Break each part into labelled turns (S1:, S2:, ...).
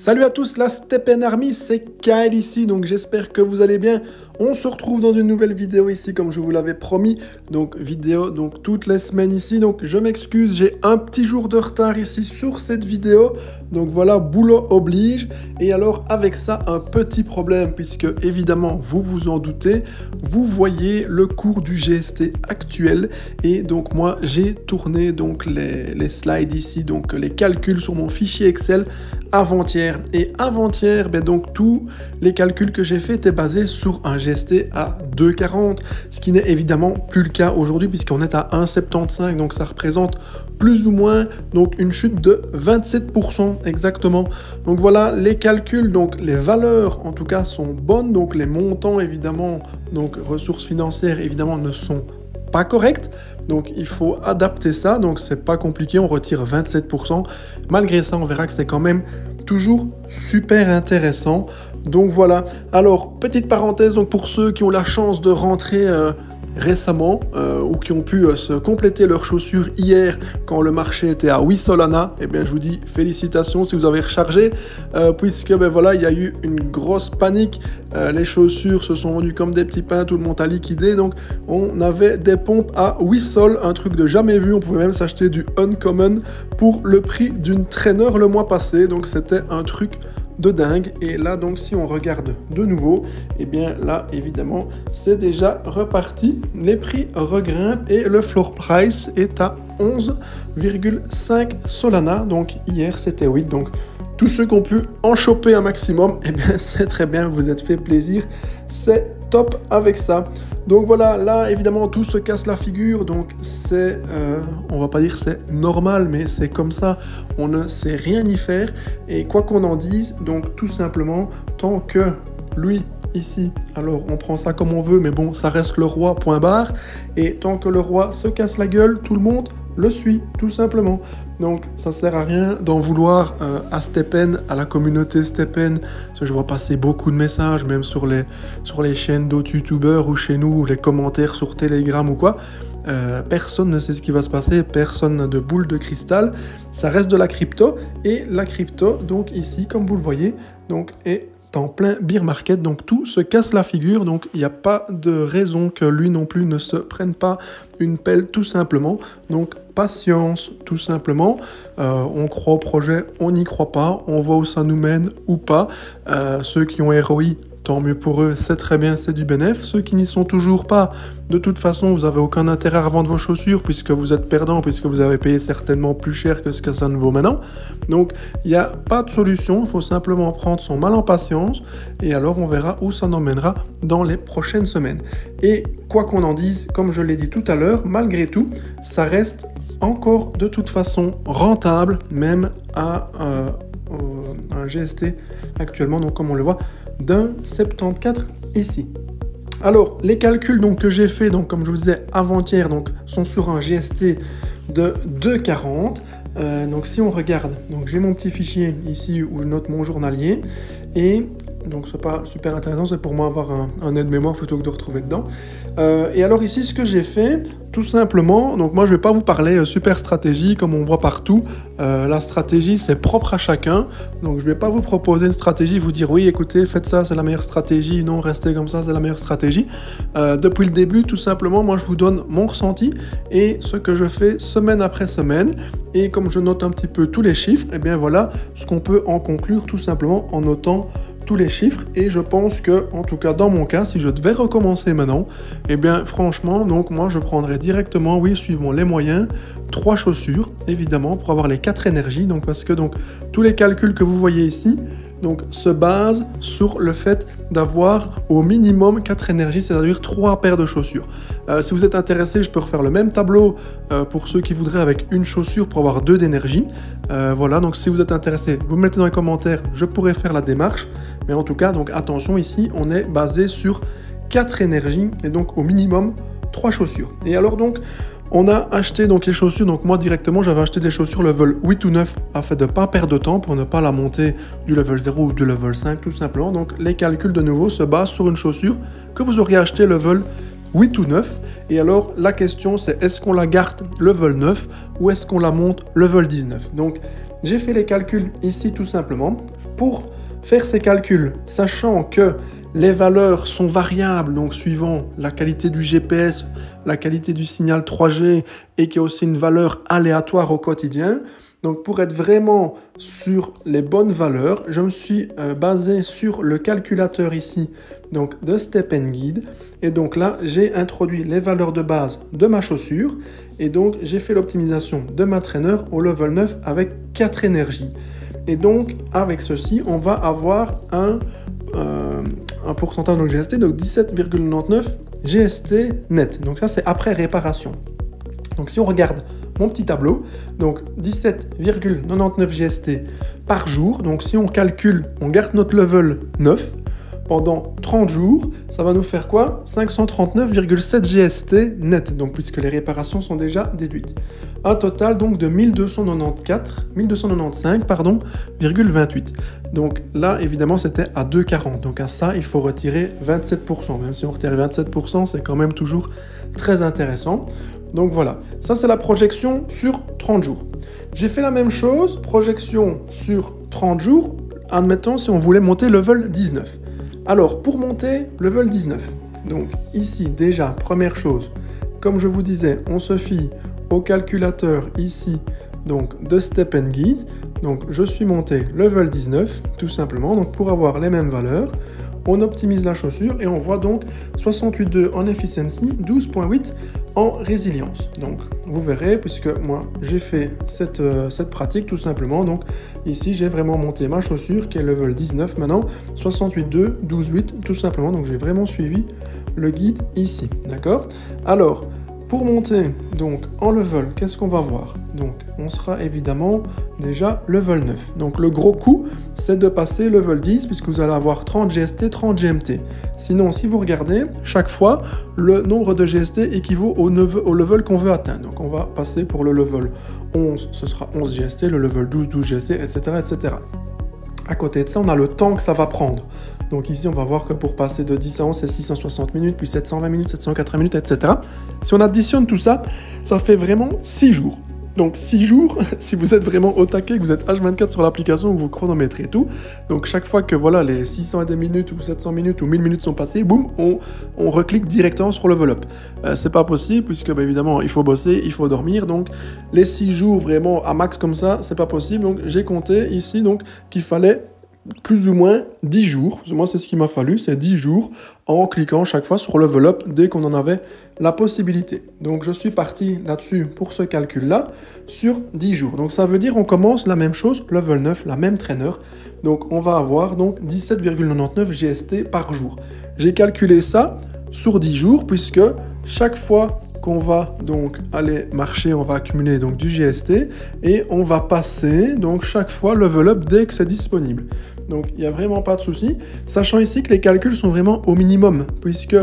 S1: Salut à tous, la Stephen Army, c'est Kyle ici, donc j'espère que vous allez bien. On se retrouve dans une nouvelle vidéo ici, comme je vous l'avais promis. Donc vidéo toutes les semaines ici, donc je m'excuse, j'ai un petit jour de retard ici sur cette vidéo. Donc voilà, boulot oblige. Et alors avec ça, un petit problème, puisque évidemment, vous vous en doutez, vous voyez le cours du GST actuel. Et donc moi, j'ai tourné donc les slides ici, donc les calculs sur mon fichier Excel avant-hier. Et avant-hier, donc tous les calculs que j'ai fait étaient basés sur un GST à 2,40, ce qui n'est évidemment plus le cas aujourd'hui puisqu'on est à 1,75, donc ça représente plus ou moins donc une chute de 27% exactement. Donc voilà les calculs, donc les valeurs en tout cas sont bonnes, donc les montants évidemment, donc ressources financières évidemment ne sont pas correctes. Donc il faut adapter ça, donc c'est pas compliqué, on retire 27%. Malgré ça, on verra que c'est quand même toujours super intéressant. Donc voilà. Alors, petite parenthèse, donc pour ceux qui ont la chance de rentrer récemment ou qui ont pu se compléter leurs chaussures hier quand le marché était à 8 Solana, eh bien je vous dis félicitations si vous avez rechargé puisque voilà, il y a eu une grosse panique, les chaussures se sont vendues comme des petits pains, tout le monde a liquidé, donc on avait des pompes à 8 Sol, un truc de jamais vu, on pouvait même s'acheter du Uncommon pour le prix d'une traîneur le mois passé, donc c'était un truc de dingue. Et là donc si on regarde de nouveau, et bien là évidemment c'est déjà reparti, les prix regrimpent et le floor price est à 11,5 Solana, donc hier c'était 8, donc tous ceux qui ont pu en choper un maximum, et bien c'est très bien, vous êtes fait plaisir, c'est top avec ça. Donc voilà, là évidemment tout se casse la figure, donc c'est, on va pas dire c'est normal, mais c'est comme ça, on ne sait rien y faire, et quoi qu'on en dise, donc tout simplement, tant que lui, ici, alors on prend ça comme on veut, mais bon, ça reste le roi, point barre, et tant que le roi se casse la gueule, tout le monde le suit, tout simplement. Donc ça sert à rien d'en vouloir à Stephen, à la communauté Stephen, parce que je vois passer beaucoup de messages, même sur les chaînes d'autres youtubeurs ou chez nous, ou les commentaires sur Telegram ou quoi. Personne ne sait ce qui va se passer, personne n'a de boule de cristal, ça reste de la crypto, et la crypto, donc ici, comme vous le voyez, donc est en plein bear market, donc tout se casse la figure, donc il n'y a pas de raison que lui non plus ne se prenne pas une pelle tout simplement, donc patience tout simplement, on croit au projet, on n'y croit pas, on voit où ça nous mène ou pas, ceux qui ont ROI, tant mieux pour eux, c'est très bien, c'est du bénéf. Ceux qui n'y sont toujours pas, de toute façon, vous n'avez aucun intérêt à revendre vos chaussures puisque vous êtes perdant, puisque vous avez payé certainement plus cher que ce que ça ne vaut maintenant. Donc, il n'y a pas de solution, il faut simplement prendre son mal en patience et alors on verra où ça nous mènera dans les prochaines semaines. Et quoi qu'on en dise, comme je l'ai dit tout à l'heure, malgré tout, ça reste encore de toute façon rentable, même à un GST actuellement, donc comme on le voit, d'un 74 ici. Alors les calculs donc que j'ai fait, donc comme je vous disais avant-hier, donc sont sur un GST de 2,40. Donc si on regarde, donc j'ai mon petit fichier ici où je note mon journalier, et donc c'est pas super intéressant, c'est pour moi avoir un aide-mémoire plutôt que de retrouver dedans. Et alors ici ce que j'ai fait, tout simplement, donc moi je vais pas vous parler super stratégie comme on voit partout, la stratégie c'est propre à chacun, donc je vais pas vous proposer une stratégie, vous dire oui écoutez faites ça c'est la meilleure stratégie, non restez comme ça c'est la meilleure stratégie. Depuis le début tout simplement moi je vous donne mon ressenti et ce que je fais semaine après semaine, et comme je note un petit peu tous les chiffres, et bien voilà ce qu'on peut en conclure tout simplement en notant tous les chiffres. Et je pense que, en tout cas dans mon cas, si je devais recommencer maintenant, et bien franchement, donc moi je prendrais directement, oui, suivant les moyens, 3 chaussures, évidemment, pour avoir les 4 énergies, donc parce que donc tous les calculs que vous voyez ici, donc se basent sur le fait d'avoir au minimum 4 énergies, c'est-à-dire 3 paires de chaussures. Si vous êtes intéressé, je peux refaire le même tableau pour ceux qui voudraient avec une chaussure pour avoir 2 d'énergie. Voilà, donc si vous êtes intéressé, vous me mettez dans les commentaires, je pourrais faire la démarche. Mais en tout cas, donc attention, ici, on est basé sur 4 énergies et donc au minimum 3 chaussures. Et alors donc, on a acheté donc les chaussures, donc moi directement j'avais acheté des chaussures level 8 ou 9 afin de ne pas perdre de temps pour ne pas la monter du level 0 ou du level 5 tout simplement. Donc les calculs de nouveau se basent sur une chaussure que vous auriez acheté level 8 ou 9. Et alors la question c'est est-ce qu'on la garde level 9 ou est-ce qu'on la monte level 19? Donc j'ai fait les calculs ici tout simplement. pour faire ces calculs, sachant que les valeurs sont variables, donc suivant la qualité du GPS, la qualité du signal 3G, et qu'il y a aussi une valeur aléatoire au quotidien. Donc pour être vraiment sur les bonnes valeurs, je me suis basé sur le calculateur ici, donc de Step & Guide. Et donc là, j'ai introduit les valeurs de base de ma chaussure. Et donc j'ai fait l'optimisation de ma traîneur au level 9 avec 4 énergies. Et donc avec ceci, on va avoir un pourcentage de GST, donc 17,99 GST net. Donc ça, c'est après réparation. Donc si on regarde mon petit tableau, donc 17,99 GST par jour. Donc si on calcule, on garde notre level 9 pendant 30 jours, ça va nous faire quoi? 539,7 GST net, donc puisque les réparations sont déjà déduites. Un total donc de 1295,28. Donc là, évidemment, c'était à 2,40. Donc à ça, il faut retirer 27%. Même si on retire 27%, c'est quand même toujours très intéressant. Donc voilà, ça c'est la projection sur 30 jours. J'ai fait la même chose, projection sur 30 jours, admettons si on voulait monter level 19. Alors, pour monter level 19, donc ici déjà, première chose, comme je vous disais, on se fie au calculateur ici, donc de Step & Guide. Donc je suis monté level 19, tout simplement, donc pour avoir les mêmes valeurs. On optimise la chaussure et on voit donc 68,2 en efficiency, 12,8 en résilience. Donc vous verrez, puisque moi j'ai fait cette pratique tout simplement. Donc ici j'ai vraiment monté ma chaussure qui est level 19 maintenant, 68,2, 12,8 tout simplement. Donc j'ai vraiment suivi le guide ici, d'accord? Alors, pour monter donc en level, qu'est-ce qu'on va voir? Donc on sera évidemment déjà level 9. Donc le gros coup, c'est de passer level 10 puisque vous allez avoir 30 GST, 30 GMT. Sinon, si vous regardez, chaque fois, le nombre de GST équivaut au level qu'on veut atteindre. Donc on va passer pour le level 11, ce sera 11 GST, le level 12, 12 GST, etc., etc. À côté de ça, on a le temps que ça va prendre. Donc ici, on va voir que pour passer de 10 à 11, c'est 660 minutes, puis 720 minutes, 780 minutes, etc. Si on additionne tout ça, ça fait vraiment 6 jours. Donc 6 jours, si vous êtes vraiment au taquet, que vous êtes H24 sur l'application, que vous chronométrez tout, donc chaque fois que voilà, les 600 minutes ou 700 minutes ou 1000 minutes sont passées, boum, on reclique directement sur level up. C'est pas possible puisque bah, évidemment il faut bosser, il faut dormir, donc les 6 jours vraiment à max comme ça, c'est pas possible. Donc j'ai compté ici donc qu'il fallait plus ou moins 10 jours, moi c'est ce qu'il m'a fallu, c'est 10 jours en cliquant chaque fois sur level up dès qu'on en avait la possibilité. Donc je suis parti là-dessus pour ce calcul-là sur 10 jours. Donc ça veut dire on commence la même chose, level 9, la même traîneur. Donc on va avoir donc 17,99 GST par jour. J'ai calculé ça sur 10 jours puisque chaque fois qu'on va donc aller marcher, on va accumuler donc du GST et on va passer donc chaque fois level up dès que c'est disponible. Donc il n'y a vraiment pas de souci, sachant ici que les calculs sont vraiment au minimum, puisque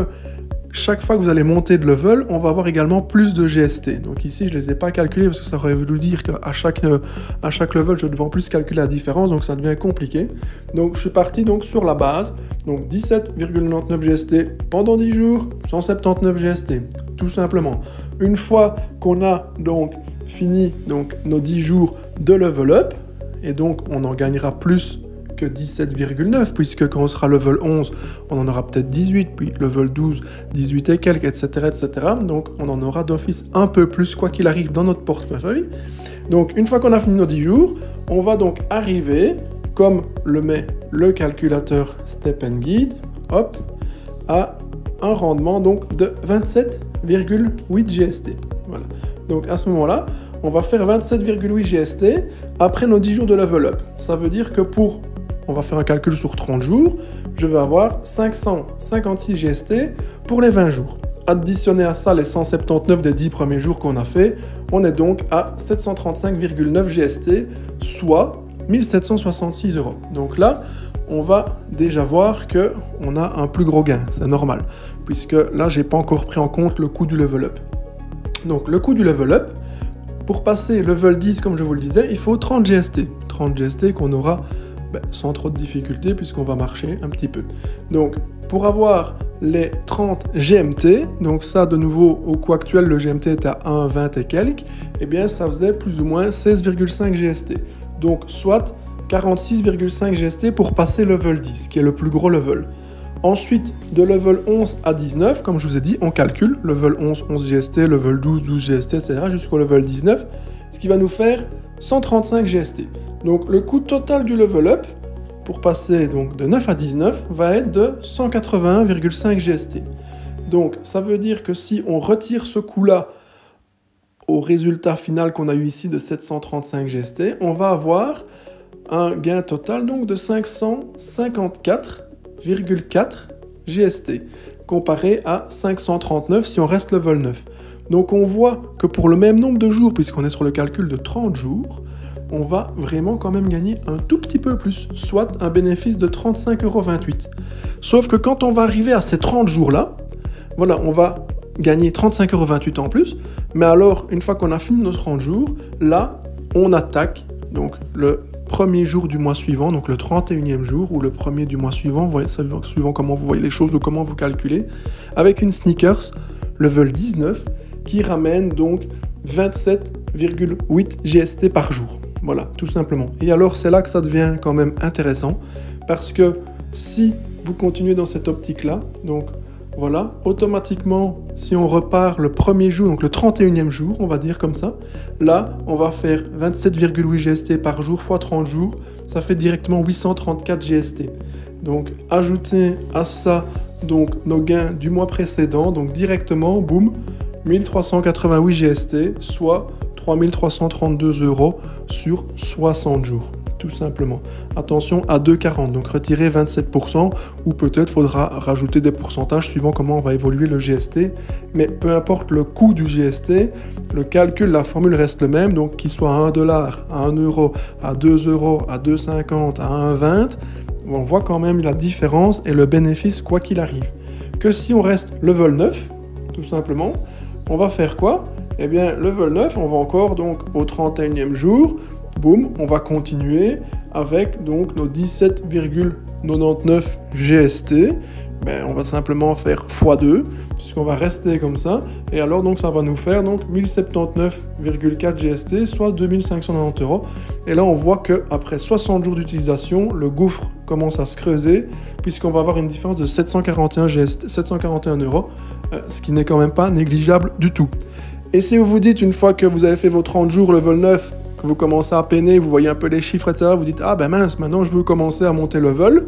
S1: chaque fois que vous allez monter de level, on va avoir également plus de GST. Donc ici, je ne les ai pas calculés parce que ça aurait voulu dire qu'à chaque level, je devais en plus calculer la différence, donc ça devient compliqué. Donc je suis parti donc sur la base, donc 17,99 GST pendant 10 jours, 179 GST, tout simplement. Une fois qu'on a donc fini donc, nos 10 jours de level up, et donc on en gagnera plus que 17,9 puisque quand on sera level 11 on en aura peut-être 18, puis level 12 18 et quelques, etc., etc. Donc on en aura d'office un peu plus quoi qu'il arrive dans notre portefeuille. Donc une fois qu'on a fini nos 10 jours, on va donc arriver, comme le met le calculateur Step & Guide, hop, à un rendement donc de 27,8 GST. Voilà. Donc à ce moment-là, on va faire 27,8 GST après nos 10 jours de level up. Ça veut dire que on va faire un calcul sur 30 jours, je vais avoir 556 GST pour les 20 jours. Additionner à ça les 179 des 10 premiers jours qu'on a fait, on est donc à 735,9 GST, soit 1766 €. Donc là, on va déjà voir qu'on a un plus gros gain, c'est normal, puisque là, j'ai pas encore pris en compte le coût du level up. Donc le coût du level up, pour passer level 10, comme je vous le disais, il faut 30 GST. 30 GST qu'on aura sans trop de difficultés puisqu'on va marcher un petit peu. Donc pour avoir les 30 GMT, donc ça de nouveau au coût actuel le GMT est à 1,20 et quelques, et bien ça faisait plus ou moins 16,5 GST. Donc soit 46,5 GST pour passer level 10, qui est le plus gros level. Ensuite, de level 11 à 19, comme je vous ai dit, on calcule level 11, 11 GST, level 12, 12 GST, etc. jusqu'au level 19, ce qui va nous faire 135 GST. Donc le coût total du level up, pour passer donc de 9 à 19, va être de 181,5 GST. Donc ça veut dire que si on retire ce coût-là au résultat final qu'on a eu ici de 735 GST, on va avoir un gain total donc de 554,4 GST, comparé à 539 si on reste level 9. Donc on voit que pour le même nombre de jours, puisqu'on est sur le calcul de 30 jours, on va vraiment quand même gagner un tout petit peu plus, soit un bénéfice de 35,28 €. Sauf que quand on va arriver à ces 30 jours-là, voilà, on va gagner 35,28 € en plus, mais alors, une fois qu'on a fini nos 30 jours, là, on attaque donc le premier jour du mois suivant, donc le 31e jour, ou le premier du mois suivant, vous voyez, suivant comment vous voyez les choses ou comment vous calculez, avec une sneakers level 19 qui ramène donc 27,8 GST par jour. Voilà, tout simplement. Et alors, c'est là que ça devient quand même intéressant, parce que si vous continuez dans cette optique-là, donc voilà, automatiquement, si on repart le premier jour, donc le 31e jour, on va dire comme ça, là, on va faire 27,8 GST par jour fois 30 jours, ça fait directement 834 GST. Donc, ajoutez à ça donc nos gains du mois précédent, donc directement, boum, 1388 GST, soit 3332 € sur 60 jours. Tout simplement. Attention à 2,40, donc retirer 27%, ou peut-être faudra rajouter des pourcentages suivant comment on va évoluer le GST, mais peu importe le coût du GST, le calcul, la formule reste le même, donc qu'il soit à 1 $, à 1 €, à 2 €, à 2,50, à 1,20, on voit quand même la différence et le bénéfice quoi qu'il arrive. Que si on reste level 9, tout simplement, on va faire quoi? Eh bien, level 9, on va encore donc au 31e jour, boum, on va continuer avec donc nos 17,99 GST. Ben, on va simplement faire x2, puisqu'on va rester comme ça. Et alors, donc, ça va nous faire donc 1079,4 GST, soit 2590 €. Et là, on voit qu'après 60 jours d'utilisation, le gouffre commence à se creuser, puisqu'on va avoir une différence de 741 €, ce qui n'est quand même pas négligeable du tout. Et si vous vous dites, une fois que vous avez fait vos 30 jours level 9, que vous commencez à peiner, vous voyez un peu les chiffres, etc., vous dites « Ah ben mince, maintenant je veux commencer à monter level »,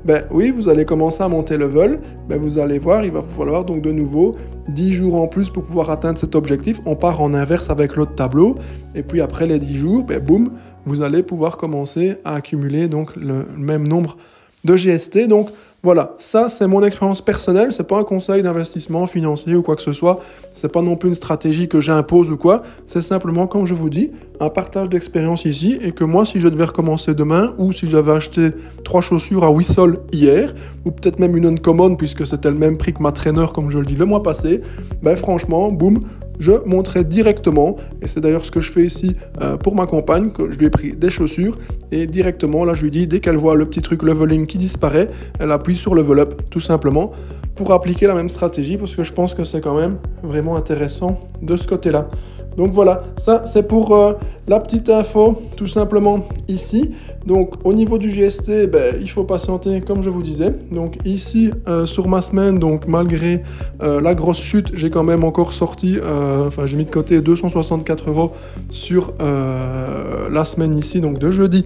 S1: ben oui, vous allez commencer à monter level, ben vous allez voir, il va vous falloir donc de nouveau 10 jours en plus pour pouvoir atteindre cet objectif. On part en inverse avec l'autre tableau, et puis après les 10 jours, ben boum, vous allez pouvoir commencer à accumuler donc le même nombre de GST. Donc voilà, ça c'est mon expérience personnelle, c'est pas un conseil d'investissement financier ou quoi que ce soit, c'est pas non plus une stratégie que j'impose ou quoi, c'est simplement, comme je vous dis, un partage d'expérience ici, et que moi, si je devais recommencer demain, ou si j'avais acheté 3 chaussures à 8 sols hier, ou peut-être même une Uncommon, puisque c'était le même prix que ma trainer, comme je le dis le mois passé, ben franchement, boum, je monterai directement, et c'est d'ailleurs ce que je fais ici pour ma compagne, que je lui ai pris des chaussures, et directement, là je lui dis, dès qu'elle voit le petit truc leveling qui disparaît, elle appuie sur level up, tout simplement, pour appliquer la même stratégie, parce que je pense que c'est quand même vraiment intéressant de ce côté-là. Donc voilà, ça c'est pour la petite info, tout simplement ici. Donc au niveau du GST, ben, il faut patienter comme je vous disais. Donc ici, sur ma semaine, donc malgré la grosse chute, j'ai quand même encore sorti, enfin j'ai mis de côté 264 € sur la semaine ici, donc de jeudi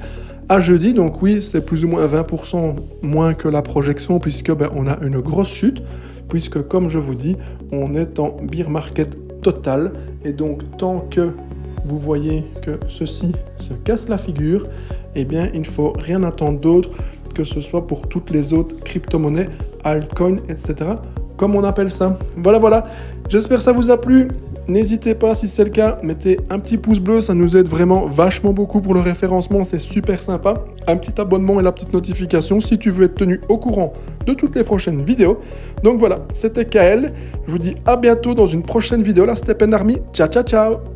S1: à jeudi. Donc oui, c'est plus ou moins 20% moins que la projection, puisque ben, on a une grosse chute, puisque comme je vous dis, on est en bear market total, et donc tant que vous voyez que ceci se casse la figure, eh bien il ne faut rien attendre d'autre, que ce soit pour toutes les autres crypto-monnaies, altcoins, etc., comme on appelle ça. Voilà, j'espère que ça vous a plu. N'hésitez pas, si c'est le cas, mettez un petit pouce bleu, ça nous aide vraiment vachement beaucoup pour le référencement, c'est super sympa. Un petit abonnement et la petite notification si tu veux être tenu au courant de toutes les prochaines vidéos. Donc voilà, c'était KL, je vous dis à bientôt dans une prochaine vidéo, là c'était Penarmy, ciao ciao ciao.